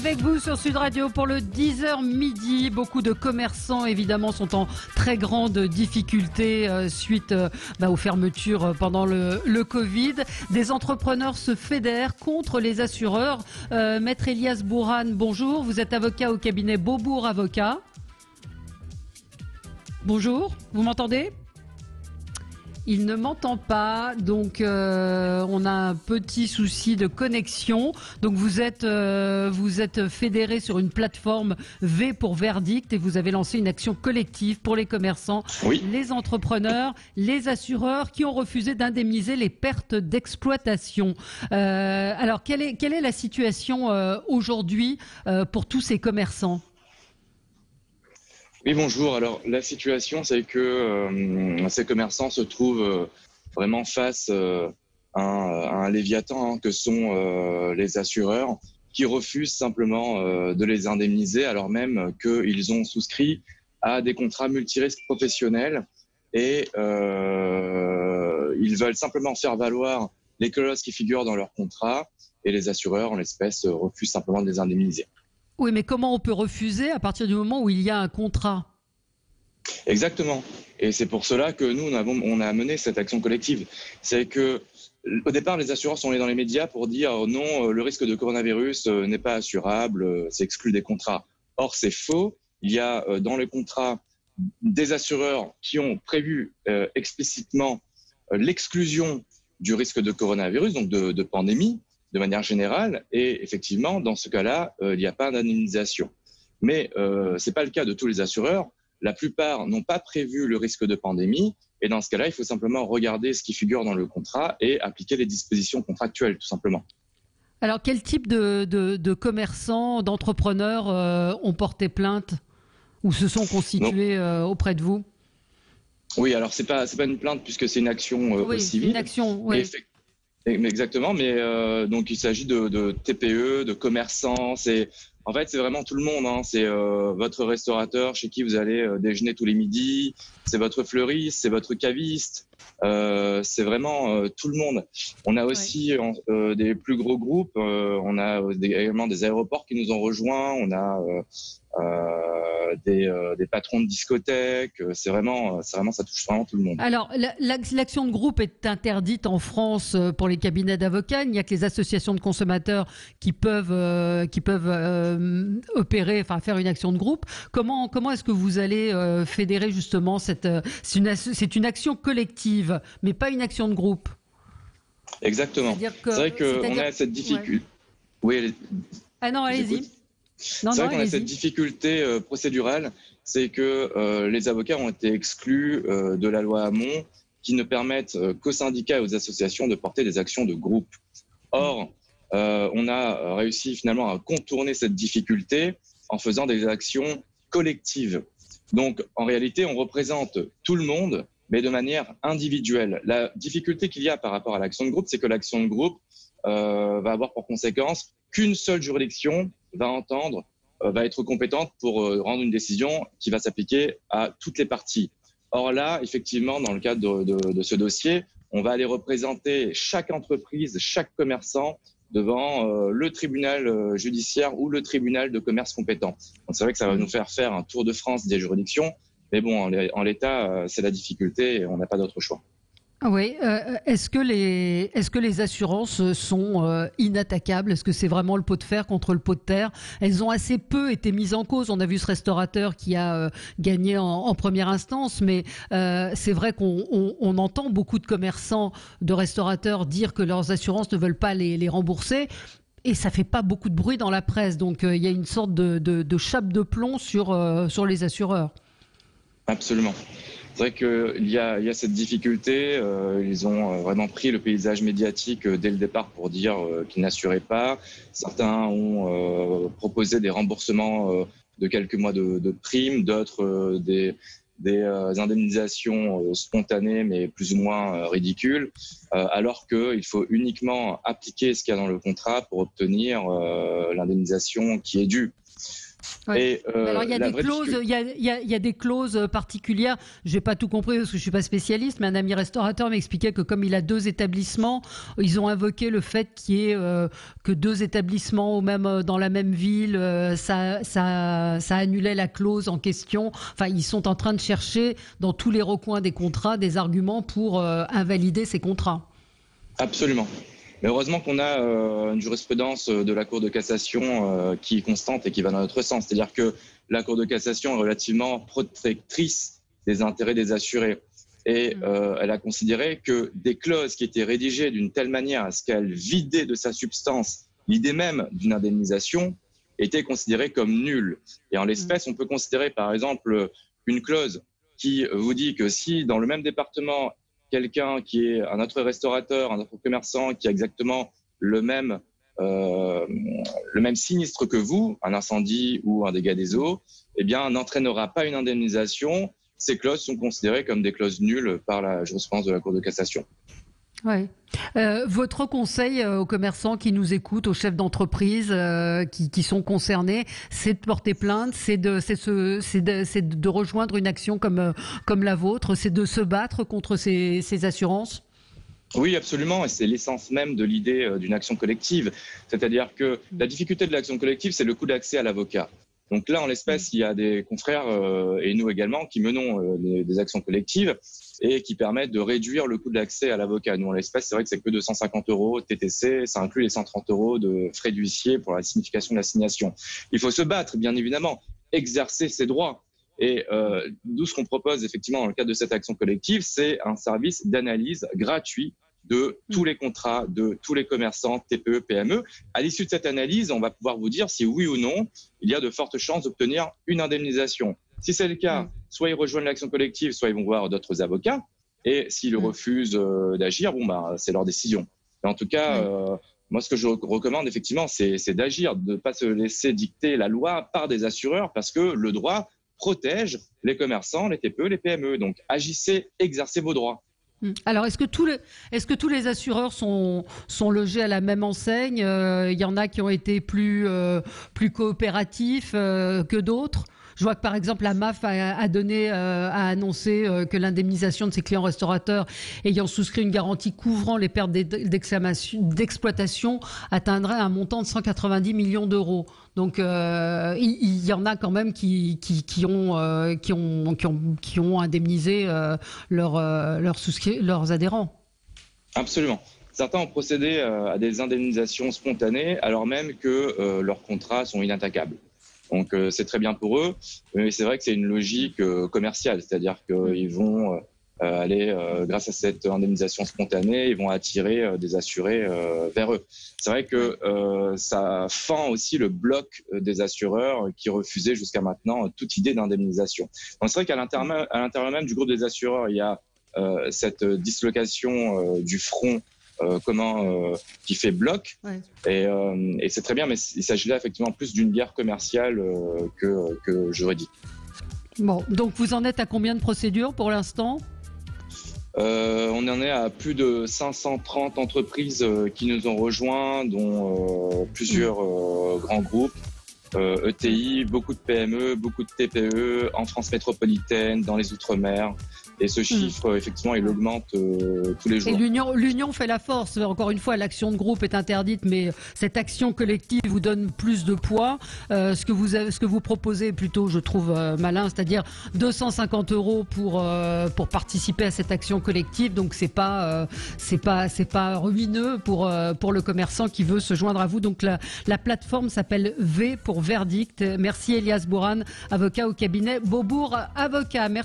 Avec vous sur Sud Radio pour le 10h midi. Beaucoup de commerçants évidemment sont en très grande difficulté suite aux fermetures pendant le Covid. Des entrepreneurs se fédèrent contre les assureurs. Maître Elias Bourhan, bonjour. Vous êtes avocat au cabinet Beaubourg Avocat. Bonjour, vous m'entendez ? Il ne m'entend pas, donc on a un petit souci de connexion. Donc vous êtes fédéré sur une plateforme V pour Verdict et vous avez lancé une action collective pour les commerçants, oui, les entrepreneurs, les assureurs qui ont refusé d'indemniser les pertes d'exploitation. Alors quelle est la situation aujourd'hui pour tous ces commerçants ? Oui, bonjour. Alors, la situation, c'est que ces commerçants se trouvent vraiment face à un léviathan que sont les assureurs qui refusent simplement de les indemniser alors même qu'ils ont souscrit à des contrats multirisques professionnels et ils veulent simplement faire valoir les clauses qui figurent dans leur contrat et les assureurs, en l'espèce, refusent simplement de les indemniser. Oui, mais comment on peut refuser à partir du moment où il y a un contrat ? Exactement. Et c'est pour cela que nous, on a mené cette action collective. C'est que, au départ, les assureurs sont allés dans les médias pour dire non, le risque de coronavirus n'est pas assurable, c'est exclu des contrats. Or, c'est faux. Il y a dans les contrats des assureurs qui ont prévu explicitement l'exclusion du risque de coronavirus, donc de pandémie, de manière générale, et effectivement, dans ce cas-là, il n'y a pas d'indemnisation. Mais c'est pas le cas de tous les assureurs. La plupart n'ont pas prévu le risque de pandémie, et dans ce cas-là, il faut simplement regarder ce qui figure dans le contrat et appliquer les dispositions contractuelles, tout simplement. Alors, quel type de commerçants, d'entrepreneurs ont porté plainte ou se sont constitués auprès de vous ? Oui, alors c'est pas une plainte puisque c'est une action au civil. Une action, oui. Exactement, mais donc il s'agit de TPE, de commerçants. En fait, c'est vraiment tout le monde. Hein. C'est votre restaurateur chez qui vous allez déjeuner tous les midis. C'est votre fleuriste, c'est votre caviste. C'est vraiment tout le monde. On a aussi des plus gros groupes. On a également des aéroports qui nous ont rejoints. On a des patrons de discothèques. C'est vraiment, ça touche vraiment tout le monde. Alors, l'action de groupe est interdite en France pour les cabinets d'avocats. Il n'y a que les associations de consommateurs qui peuvent opérer, enfin faire une action de groupe. Comment est-ce que vous allez fédérer justement c'est une action collective, mais pas une action de groupe. Exactement. C'est vrai qu'on a cette difficulté. Ouais. Oui. Ah non, allez-y. C'est vrai qu'on a cette difficulté procédurale, c'est que les avocats ont été exclus de la loi Hamon qui ne permettent qu'aux syndicats et aux associations de porter des actions de groupe. Or, on a réussi finalement à contourner cette difficulté en faisant des actions collectives. Donc, en réalité, on représente tout le monde, mais de manière individuelle. La difficulté qu'il y a par rapport à l'action de groupe, c'est que l'action de groupe va avoir pour conséquence qu'une seule juridiction va être compétente pour rendre une décision qui va s'appliquer à toutes les parties. Or là, effectivement, dans le cadre de ce dossier, on va aller représenter chaque entreprise, chaque commerçant devant le tribunal judiciaire ou le tribunal de commerce compétent. Donc c'est vrai que ça va nous faire un tour de France des juridictions, mais bon, en l'état, c'est la difficulté et on n'a pas d'autre choix. Oui. Est-ce que les assurances sont inattaquables ? Est-ce que c'est vraiment le pot de fer contre le pot de terre ? Elles ont assez peu été mises en cause. On a vu ce restaurateur qui a gagné en première instance, mais c'est vrai qu'on entend beaucoup de commerçants, de restaurateurs dire que leurs assurances ne veulent pas les rembourser. Et ça fait pas beaucoup de bruit dans la presse. Donc il y a une sorte de chape de plomb sur les assureurs. Absolument. C'est vrai qu'il y a cette difficulté. Ils ont vraiment pris le paysage médiatique dès le départ pour dire qu'ils n'assuraient pas. Certains ont proposé des remboursements de quelques mois de primes, d'autres des indemnisations spontanées mais plus ou moins ridicules, alors qu'il faut uniquement appliquer ce qu'il y a dans le contrat pour obtenir l'indemnisation qui est due. Ouais. Alors il y a des clauses, il y a des clauses particulières. J'ai pas tout compris parce que je suis pas spécialiste, mais un ami restaurateur m'expliquait que comme il a 2 établissements, ils ont invoqué le fait qu'il y ait que 2 établissements dans la même ville, ça annulait la clause en question. Enfin, ils sont en train de chercher dans tous les recoins des contrats des arguments pour invalider ces contrats. Absolument. Mais heureusement qu'on a une jurisprudence de la Cour de cassation qui est constante et qui va dans notre sens. C'est-à-dire que la Cour de cassation est relativement protectrice des intérêts des assurés. Et elle a considéré que des clauses qui étaient rédigées d'une telle manière à ce qu'elles vidaient de sa substance l'idée même d'une indemnisation étaient considérées comme nulles. Et en l'espèce, on peut considérer par exemple une clause qui vous dit que si dans le même département, quelqu'un qui est un autre restaurateur, un autre commerçant qui a exactement le même sinistre que vous, un incendie ou un dégât des eaux, eh bien, n'entraînera pas une indemnisation. Ces clauses sont considérées comme des clauses nulles par la jurisprudence de la Cour de cassation. Ouais. Votre conseil aux commerçants qui nous écoutent, aux chefs d'entreprise qui sont concernés, c'est de porter plainte, c'est de rejoindre une action comme la vôtre, c'est de se battre contre ces assurances? Oui, absolument. Et c'est l'essence même de l'idée d'une action collective. C'est-à-dire que la difficulté de l'action collective, c'est le coût d'accès à l'avocat. Donc là, en l'espèce, il y a des confrères et nous également qui menons des actions collectives et qui permettent de réduire le coût de l'accès à l'avocat. Nous, en l'espèce, c'est vrai que c'est que 250 € TTC, ça inclut les 130 € de frais d'huissier pour la signification de l'assignation. Il faut se battre, bien évidemment, exercer ses droits. Et d'où ce qu'on propose effectivement dans le cadre de cette action collective, c'est un service d'analyse gratuit de tous les contrats, de tous les commerçants, TPE, PME. À l'issue de cette analyse, on va pouvoir vous dire si oui ou non, il y a de fortes chances d'obtenir une indemnisation. Si c'est le cas, soit ils rejoignent l'action collective, soit ils vont voir d'autres avocats. Et s'ils refusent d'agir, c'est leur décision. Mais en tout cas, moi, ce que je recommande effectivement, c'est d'agir, de ne pas se laisser dicter la loi par des assureurs parce que le droit protège les commerçants, les TPE, les PME. Donc, agissez, exercez vos droits. Alors, est-ce que tous les assureurs sont logés à la même enseigne? Il y en a qui ont été plus coopératifs que d'autres. Je vois que par exemple la MAF a annoncé que l'indemnisation de ses clients restaurateurs ayant souscrit une garantie couvrant les pertes d'exploitation atteindrait un montant de 190 millions d'euros. Donc il y en a quand même qui ont indemnisé leurs adhérents. Absolument. Certains ont procédé à des indemnisations spontanées alors même que leurs contrats sont inattaquables. Donc c'est très bien pour eux, mais c'est vrai que c'est une logique commerciale, c'est-à-dire qu'ils vont aller, grâce à cette indemnisation spontanée, ils vont attirer des assurés vers eux. C'est vrai que ça fend aussi le bloc des assureurs qui refusaient jusqu'à maintenant toute idée d'indemnisation. Donc c'est vrai qu'à l'intérieur même du groupe des assureurs, il y a cette dislocation du front qui fait bloc. Ouais. Et c'est très bien, mais il s'agit là effectivement plus d'une guerre commerciale que juridique. Bon, donc vous en êtes à combien de procédures pour l'instant ? On en est à plus de 530 entreprises qui nous ont rejoints, dont plusieurs grands groupes, ETI, beaucoup de PME, beaucoup de TPE, en France métropolitaine, dans les Outre-mer. Et ce chiffre, effectivement, il augmente tous les jours. Et l'union fait la force. Encore une fois, l'action de groupe est interdite, mais cette action collective vous donne plus de poids. Ce que vous proposez, plutôt, je trouve malin, c'est-à-dire 250 € pour participer à cette action collective. Donc c'est pas ruineux pour le commerçant qui veut se joindre à vous. Donc la plateforme s'appelle V pour Verdict. Merci Elias Bouran, avocat au cabinet Beaubourg Avocat. Merci.